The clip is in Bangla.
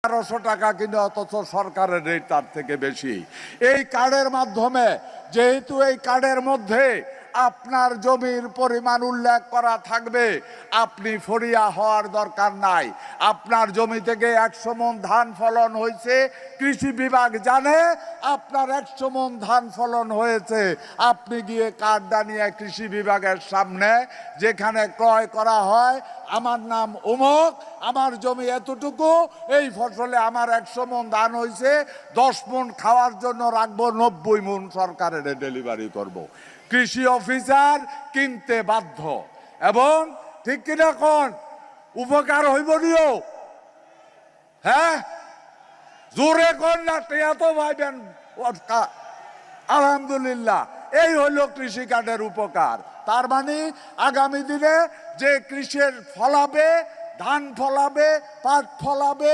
1200 টাকা কিনে, অথচ সরকারের রেট তার থেকে বেশি। এই কার্ডের মাধ্যমে, যেহেতু এই কার্ডের মধ্যে আপনার জমির পরিমাণ উল্লেখ করা থাকবে, আপনি ফরিয়া হওয়ার দরকার নাই। আপনার জমি থেকে 100 মণ ধান ফলন হয়েছে, কৃষি বিভাগ জানে আপনার 100 মণ ধান ফলন হয়েছে। আপনি গিয়ে কার্ডটা নিয়ে কৃষি বিভাগের সামনে, যেখানে ক্রয় করা হয়, আমার নাম অমুক, আমার জমি এতটুকু, এই ফসলে আমার 100 মণ ধান হয়েছে, 10 মণ খাওয়ার জন্য রাখবো, 90 মণ সরকারের ডেলিভারি করব। কৃষি অফিসার কিনতে বাধ্য। এবং ঠিক কিনা কোন উপকার হইব নিও? হ্যাঁ, জোরে কোন না, টেয়া তো ভাইবেন। আলহামদুলিল্লাহ, এই হলো কৃষি কার্ডের উপকার। তার মানে আগামী দিনে যে কৃষির ফলাবে, ধান ফলাবে, পাট ফলাবে,